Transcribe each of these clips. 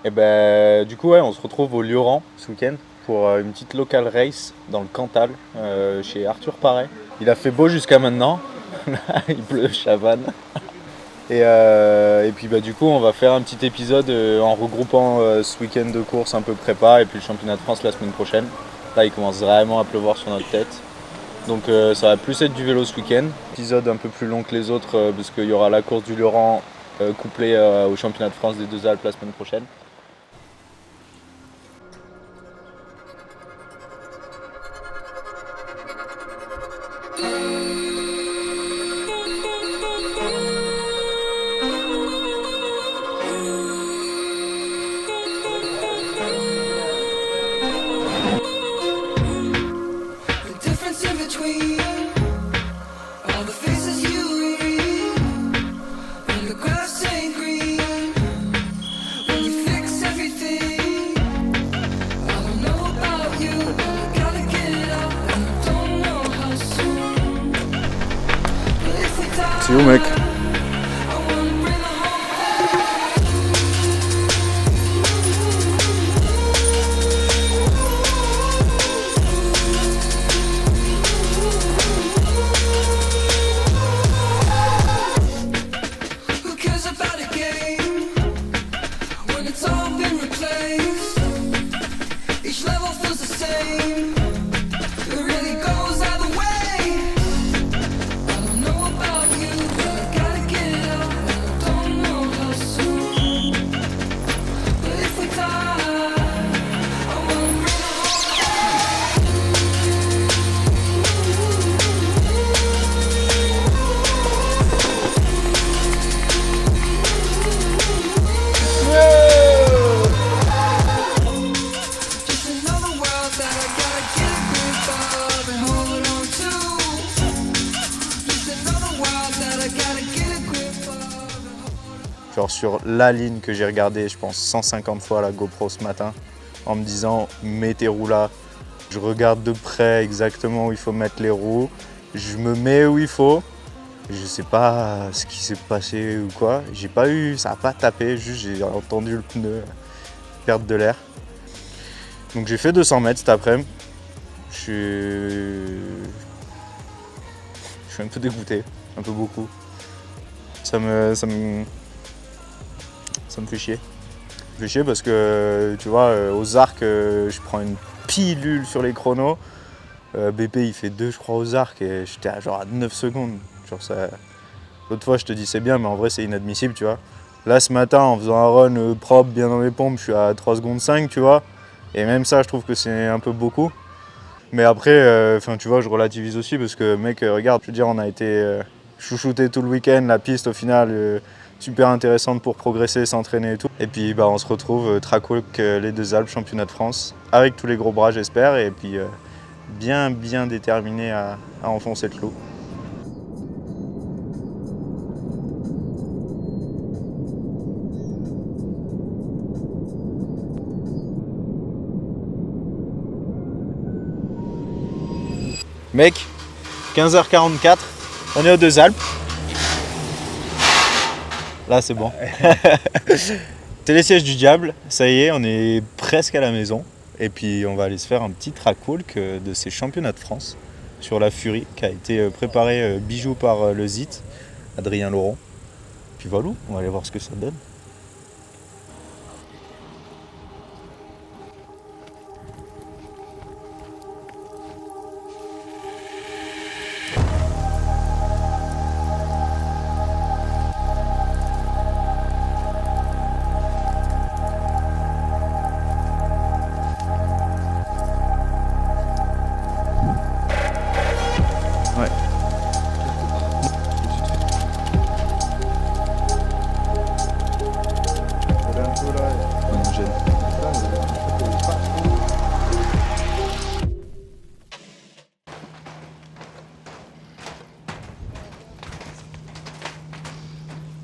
Et ben, du coup, ouais, on se retrouve au Lioran ce week-end pour une petite local race dans le Cantal chez Arthur Paret. Il a fait beau jusqu'à maintenant, il pleut Chavannes. Et puis bah, du coup, on va faire un petit épisode en regroupant ce week-end de course un peu prépa et puis le championnat de France la semaine prochaine. Là, il commence vraiment à pleuvoir sur notre tête. Donc ça va plus être du vélo ce week-end. Épisode un peu plus long que les autres parce qu'il y aura la course du Lioran couplée au championnat de France des Deux Alpes la semaine prochaine. The difference in between all the faces you read when the grass ain't green, when you fix everything. I don't know about you, but I gotta get it out, and I don't know how soon. But if we die, C'est où, mec? I wanna bring the whole Who cares about a game when it's all been replaced? Each level feels the same. It really goes either way. I don't know about you, but I gotta get it out, and I don't know how soon. But if we die, I wanna bring the whole Just another world that I gotta get a grip of and hold on to. Just another world that I gotta get a grip of. Genre sur la ligne que j'ai regardé, je pense 150 fois la GoPro ce matin, en me disant mets tes roues là. Je regarde de près exactement où il faut mettre les roues, je me mets où il faut. Je sais pas ce qui s'est passé ou quoi, j'ai pas eu, ça a pas tapé, juste j'ai entendu le pneu perdre de l'air. Donc j'ai fait 200 mètres cet après-midi. Je suis un peu dégoûté, un peu beaucoup. Ça me fait chier. Ça me fait chier parce que, tu vois, aux arcs, je prends une pilule sur les chronos. BP, il fait 2, je crois, aux arcs et j'étais à, genre à 9 secondes. Genre ça... L'autre fois, je te dis c'est bien, mais en vrai, c'est inadmissible, tu vois. Là, ce matin, en faisant un run propre, bien dans mes pompes, je suis à 3 secondes 5, tu vois. Et même ça, je trouve que c'est un peu beaucoup. Mais après, tu vois, je relativise aussi parce que, mec, regarde, je veux dire, on a été chouchouté tout le week-end. La piste, au final, super intéressante pour progresser, s'entraîner et tout. Et puis, bah, on se retrouve track walk les Deux Alpes, championnat de France, avec tous les gros bras, j'espère. Et puis, bien déterminé à enfoncer le clou. Mec, 15h44, on est aux Deux Alpes. Là, c'est bon. Télésiège du diable, ça y est, on est presque à la maison. Et puis, on va aller se faire un petit track walk de ces championnats de France sur la Furie qui a été préparé bijou par le ZIT, Adrien Laurent. Puis voilà, on va aller voir ce que ça donne. Ouais.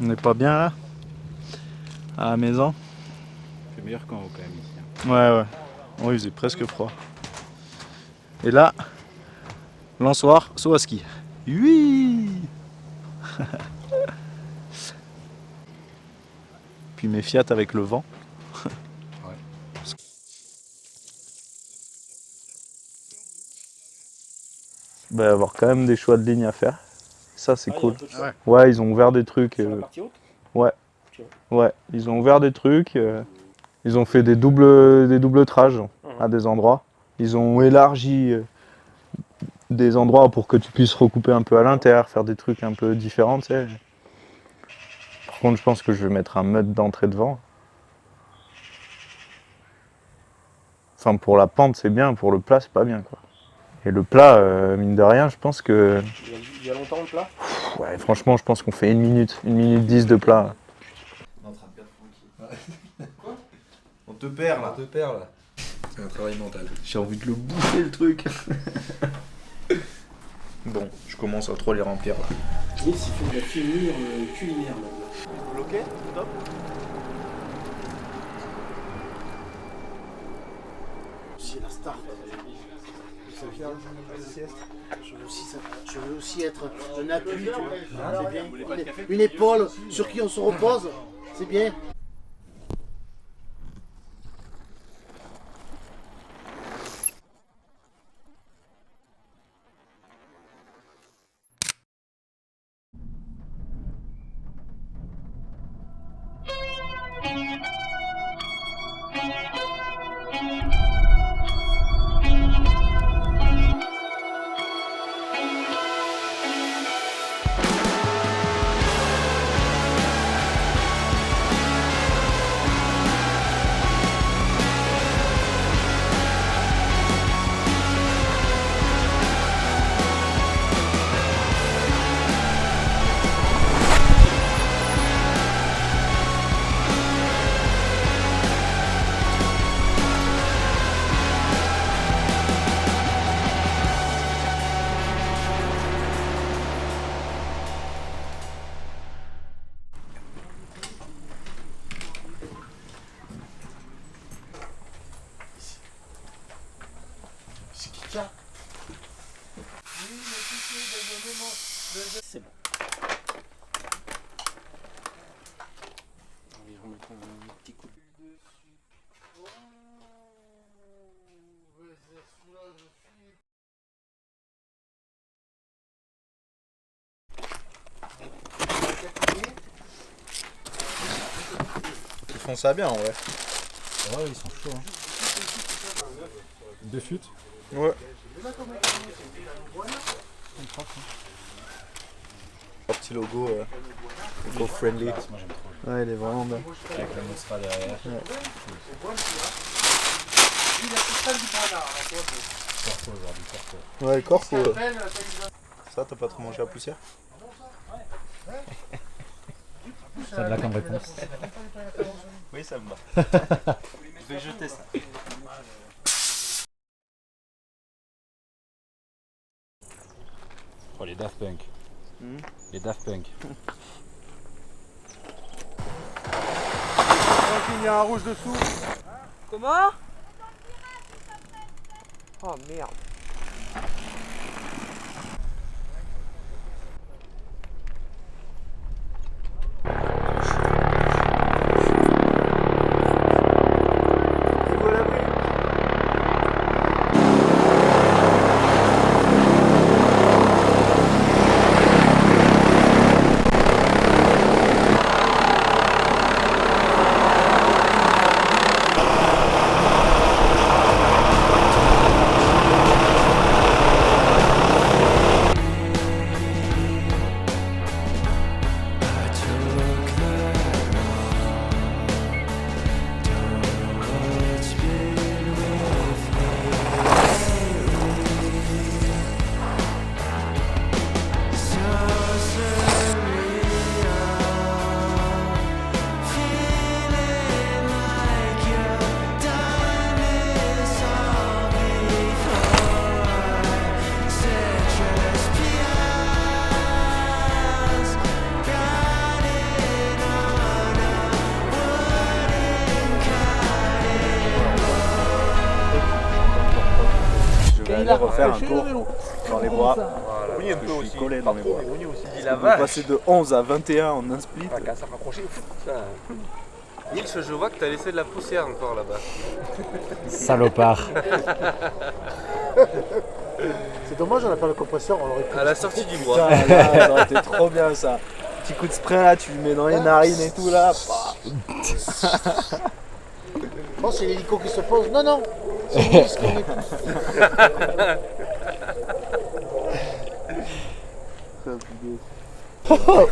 On n'est pas bien là, à la maison. C'est meilleur qu'en haut quand même ici. Ouais. Oui, il faisait presque froid. Et là, Lançoire, saut à ski. Oui. Puis mes Fiat avec le vent. bah, avoir quand même des choix de ligne à faire. Ça, c'est cool. Ouais. Ouais, ils ont ouvert des trucs. Sur la partie haute. Ouais, ils ont ouvert des trucs. Ils ont fait des doubles trages à des endroits. Ils ont élargi des endroits pour que tu puisses recouper un peu à l'intérieur, faire des trucs un peu différents, tu sais. Par contre, je pense que je vais mettre un mud d'entrée devant. Enfin, pour la pente, c'est bien, pour le plat, c'est pas bien, quoi. Et le plat, mine de rien, je pense que... Il y a longtemps le plat. Ouais, franchement, je pense qu'on fait 1 minute 10 de plat. On est en train de perdre Francky. Quoi? On te perd là. On te perd là. C'est un travail mental. J'ai envie de le bouffer le truc. Bon, je commence à trop les remplir là. Nils, il fait de la finure culinaire maintenant. Bloqué, top. C'est la star. Je veux aussi être un appui, tu vois. C'est bien. Une épaule sur qui on se repose, c'est bien. C'est bon. On va y remettre un petit coup. Ils font ça bien en vrai. Ouais, ils sont chauds. Hein. Deux chutes. Ouais. Un petit logo eco-friendly. Moi j'aime trop. Ouais, il est vraiment bien. Avec la mostra derrière. Corpo aujourd'hui, corpo. Ouais, corps ou... Ça, t'as pas trop mangé la poussière? Ça de là comme réponse. Oui, ça me va. Je vais jeter ça. Oh les Daft Punk. Les Daft Punk. Il y a un rouge dessous. Comment? Oh merde. Je vais aller refaire un tour dans les bois. Oui, un peu aussi. Collé dans les bois. Il a On va passer de 11 à 21 en un split. qu'à se rapprocher. Nils, je vois que t'as laissé de la poussière encore là-bas. Salopard. C'est dommage, on n'a pas le compresseur, on l'aurait pu. À la sortie du bois. Putain, là, ça aurait été trop bien ça. Petit coup de spray là, tu le mets dans les narines et tout là. Bon, c'est l'hélico qui se pose. Non, non. C'est lui qui qu'on écoute.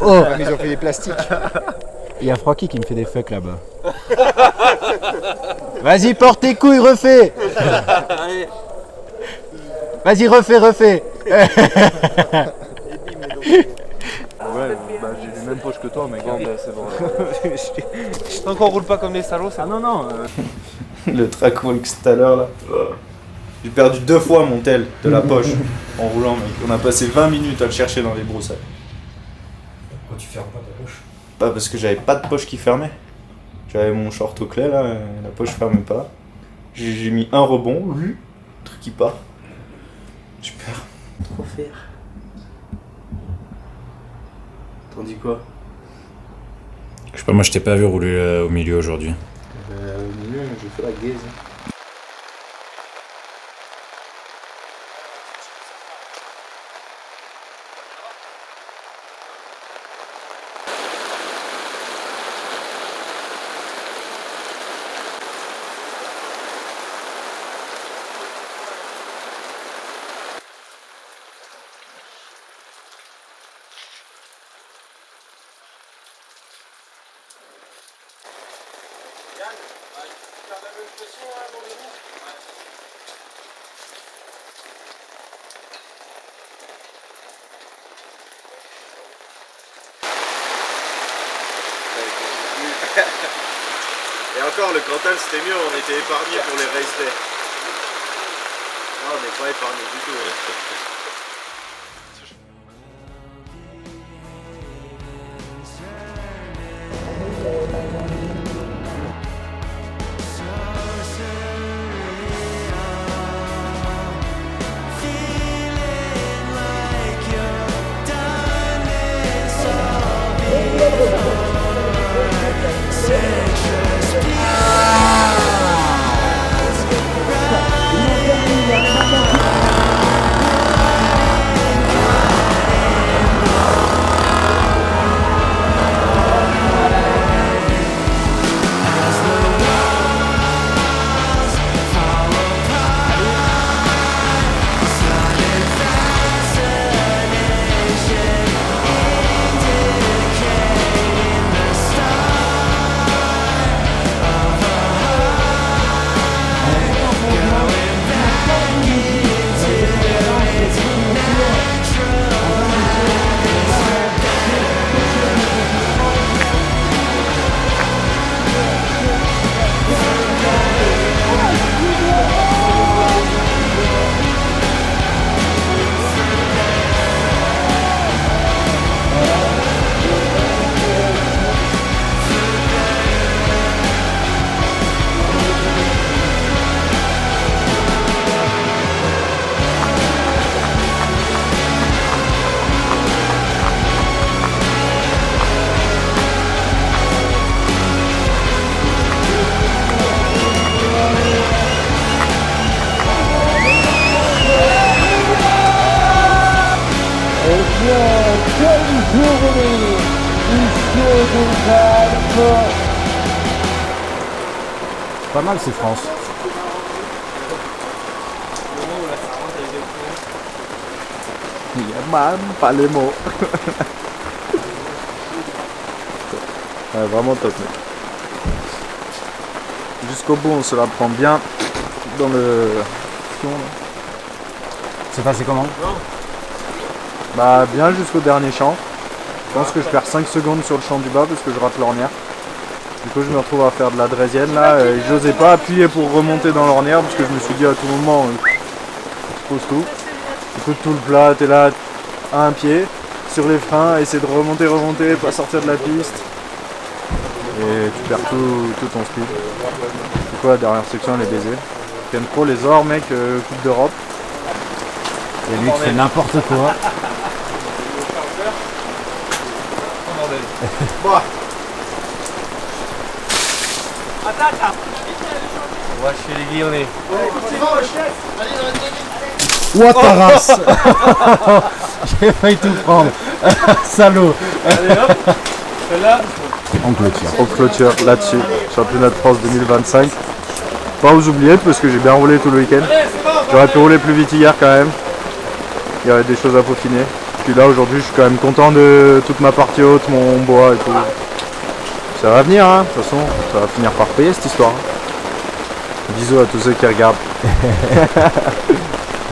Oh, mais ils ont fait des plastiques. Il y a Frocky qui me fait des fucks là-bas. Vas-y, porte tes couilles, refais. Vas-y, refais. Ouais, bah j'ai les mêmes poches que toi, mec. Bon, bah, c'est bon. Tant qu'on roule pas comme des salauds, ça. Ah non, non. Le trackwalk tout à l'heure là. J'ai perdu 2 fois mon tel de la poche en roulant, mec. On a passé 20 minutes à le chercher dans les broussailles. Pourquoi tu fermes pas ta poche? Pas parce que j'avais pas de poche qui fermait. J'avais mon short au clé là, la poche fermait pas. J'ai mis un rebond, le truc qui part. Super. Trop faire. T'en dis quoi? Je sais pas, moi je t'ai pas vu rouler au milieu aujourd'hui. Au milieu, j'ai fait la gaze. Et encore, le Cantal c'était mieux, on était épargnés pour les race day. Là, on n'est pas épargnés du tout. Pas mal, c'est France. Il y a même pas les mots. Ouais, vraiment top, mec. Jusqu'au bout, on se la prend bien dans le fion. C'est passé comment? Bah, bien jusqu'au dernier champ. Je pense que je perds 5 secondes sur le champ du bas parce que je rate l'ornière. Du coup, je me retrouve à faire de la draisienne là. Et j'osais pas appuyer pour remonter dans l'ornière parce que je me suis dit à tout moment, je pose tout. Du coup, tout le plat, t'es là à un pied, sur les freins, essayer de remonter, pas sortir de la piste. Et tu perds tout ton speed. Du coup, la dernière section, elle est baisée. Ken Pro, les ors, mec, Coupe d'Europe. Et lui qui fait n'importe quoi. On va chez les Guillonnais. Allez, dans la Ouah ta race. J'ai failli tout prendre. Salaud. Allez hop, celle-là. On clôture. On clôture là-dessus, championnat de France 2025. Pas vous oublier parce que j'ai bien roulé tout le week-end. J'aurais pu rouler plus vite hier quand même. Il y avait des choses à peaufiner. Puis là aujourd'hui je suis quand même content de toute ma partie haute, mon bois et tout. Ça va venir hein, de toute façon, ça va finir par payer cette histoire. Bisous à tous ceux qui regardent.